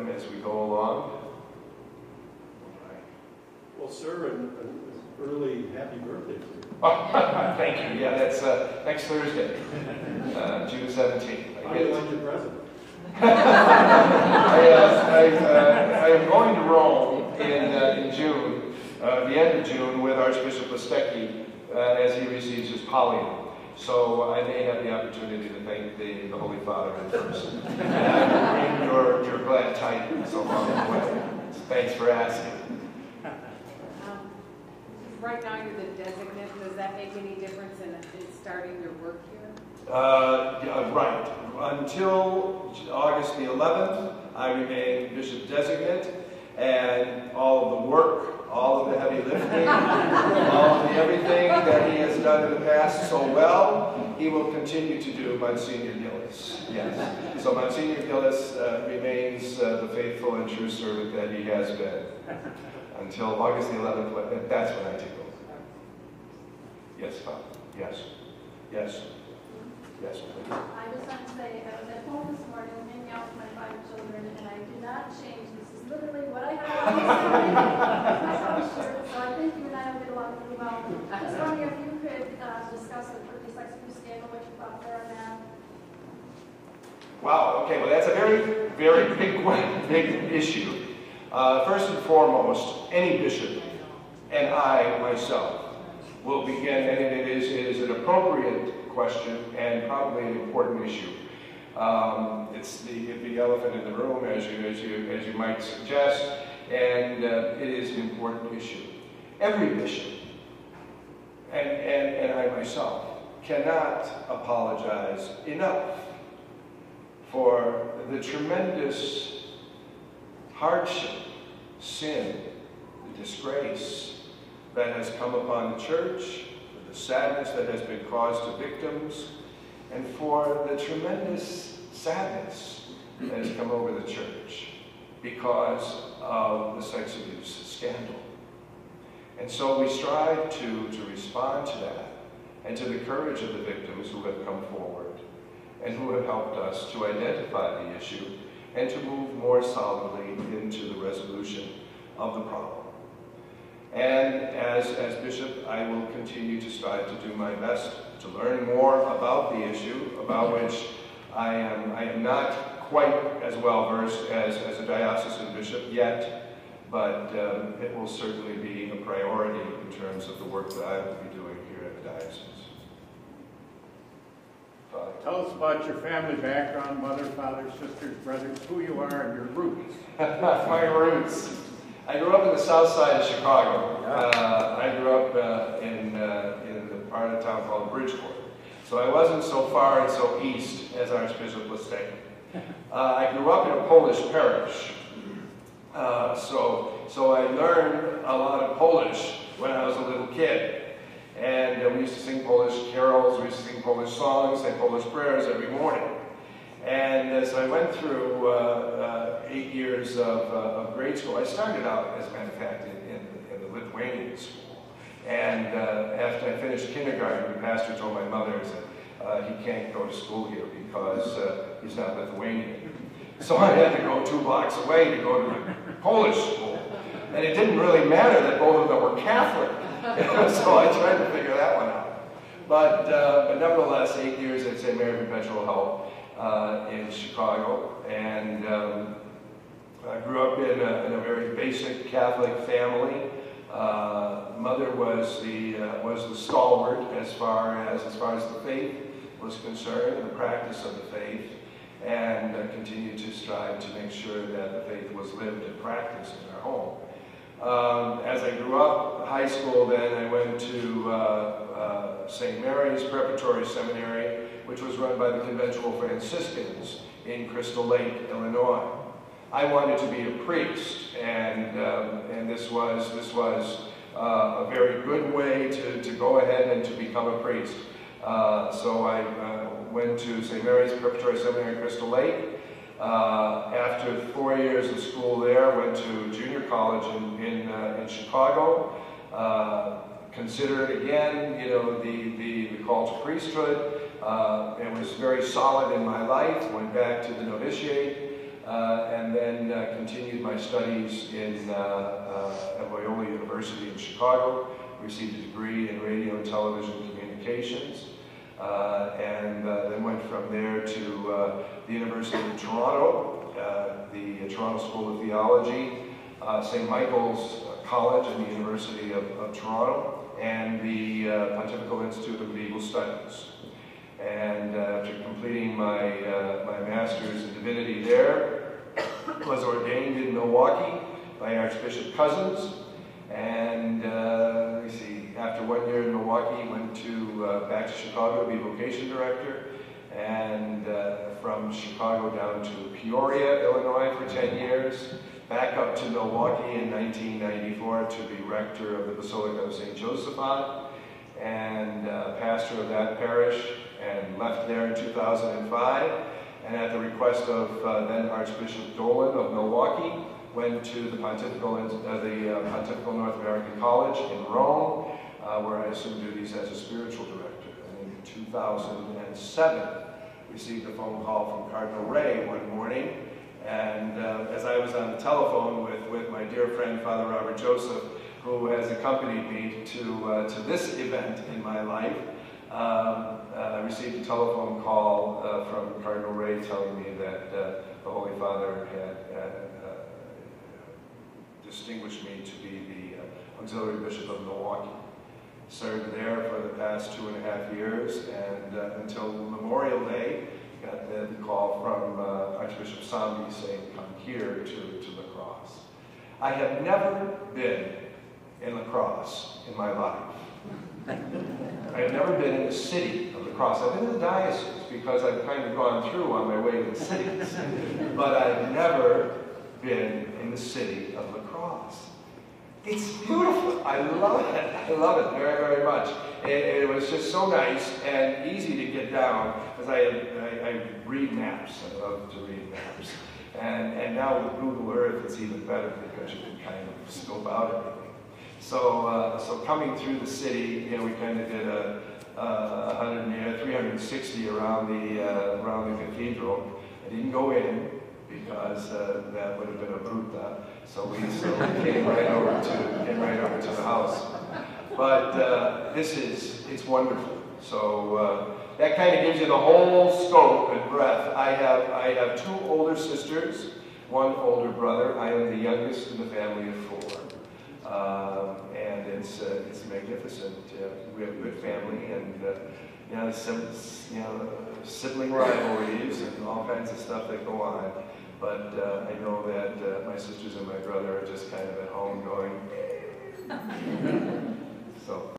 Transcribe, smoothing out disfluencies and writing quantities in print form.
him as we go along. Well, sir, an early happy birthday to you. Thank you. Yeah, that's next Thursday, June 17th. How do you like your present? I am going to Rome in June, the end of June, with Archbishop Listecki as he receives his pallium. So I may have the opportunity to thank the Holy Father in person. And your glad tidings along the way. Thanks for asking. Right now you're the designate. Does that make any difference in starting your work here? Right. Until August the 11th, I remain Bishop Designate, and all of the work, all of the heavy lifting, all of the everything that he has done in the past so well, he will continue to do, Monsignor Gillis. Yes. So Monsignor Gillis remains the faithful and true servant that he has been until August the 11th. That's when I take over. Yes, Father. Yes. Yes. Yes, please. I just want to say, I was at home this morning hanging out with my 5 children, and I did not change. This is literally what I have on this morning. My house shirt, so I think you and I will get along really well. Just wondering if you could discuss the Turkey Sex Abuse scandal, what you thought there on that. Wow, okay, well that's a very, very big issue. First and foremost, any bishop, and I myself, will begin, and it is an appropriate question and probably an important issue. It's the elephant in the room, as you might suggest, and it is an important issue. Every bishop, and I myself, cannot apologize enough for the tremendous hardship, sin, the disgrace that has come upon the church, for the sadness that has been caused to victims, and for the tremendous sadness that has come over the church because of the sex abuse scandal. And so we strive to respond to that and to the courage of the victims who have come forward and who have helped us to identify the issue and to move more solidly into the resolution of the problem. And as bishop, I will continue to strive to do my best to learn more about the issue, about which I am not quite as well versed as a diocesan bishop yet, but it will certainly be a priority in terms of the work that I will be doing here at the diocese. Father. Tell us about your family background, mother, father, sisters, brothers, who you are, and your roots. My roots. I grew up in the south side of Chicago. I grew up in the part of town called Bridgeport. So I wasn't so far and so east as Archbishop Listecki. I grew up in a Polish parish. So I learned a lot of Polish when I was a little kid. And we used to sing Polish carols, we used to sing Polish songs, say Polish prayers every morning. And so I went through 8 years of grade school. I started out, as a matter of fact, in the Lithuanian school. And after I finished kindergarten, the pastor told my mother that he can't go to school here because he's not Lithuanian. So I had to go 2 blocks away to go to the Polish school. And it didn't really matter that both of them were Catholic. So I tried to figure that one out. But nevertheless, 8 years at St. Mary Perpetual Help in Chicago, and I grew up in a very basic Catholic family. Mother was the stalwart as far as the faith was concerned, the practice of the faith, and continued to strive to make sure that the faith was lived and practiced in our home. As I grew up, high school then, I went to St. Mary's Preparatory Seminary, which was run by the Conventual Franciscans in Crystal Lake, Illinois. I wanted to be a priest, and this was a very good way to go ahead and to become a priest. So I went to St. Mary's Preparatory Seminary in Crystal Lake. After 4 years of school there, went to junior college in Chicago. Considered again, the call to priesthood. It was very solid in my life. Went back to the novitiate, and then continued my studies at Loyola University in Chicago, received a degree in radio and television communications, and then went from there to the University of Toronto, the Toronto School of Theology, St. Michael's College and the University of Toronto, and the Pontifical Institute of Legal Studies. And after completing my master's in divinity there, was ordained in Milwaukee by Archbishop Cousins. And let me see, after 1 year in Milwaukee, went back to Chicago to be vocation director, and from Chicago down to Peoria, Illinois for 10 years, back up to Milwaukee in 1994 to be rector of the Basilica of St. Josaphat, and pastor of that parish, and left there in 2005, and at the request of then Archbishop Dolan of Milwaukee, went to the Pontifical North American College in Rome, where I assumed duties as a spiritual director. And in 2007, received a phone call from Cardinal Ray one morning, and as I was on the telephone with my dear friend Father Robert Joseph, who has accompanied me to this event in my life, I received a telephone call from Cardinal Ray telling me that the Holy Father had distinguished me to be the Auxiliary Bishop of Milwaukee. Served there for the past 2.5 years, and until Memorial Day, got the call from Archbishop Sambi saying, come here to La Crosse. I have never been in La Crosse in my life. I have never been in the city of La Crosse. I've been in the diocese because I've kind of gone through on my way to the cities. But I've never been in the city of La Crosse. It's beautiful. I love it. I love it very, very much. It was just so nice and easy to get down, because I read maps. I love to read maps. And now with Google Earth, it's even better because you can kind of scope out everything. So coming through the city, we kind of did a 360 around the cathedral. I didn't go in because that would have been a bruta. So we came right over to the house. But it's wonderful. So that kind of gives you the whole scope and breadth. I have 2 older sisters, 1 older brother. I am the youngest in the family of 4. And it's magnificent. We have a good family, and sibling rivalries and all kinds of stuff that go on. But I know that my sisters and my brother are just kind of at home going, so.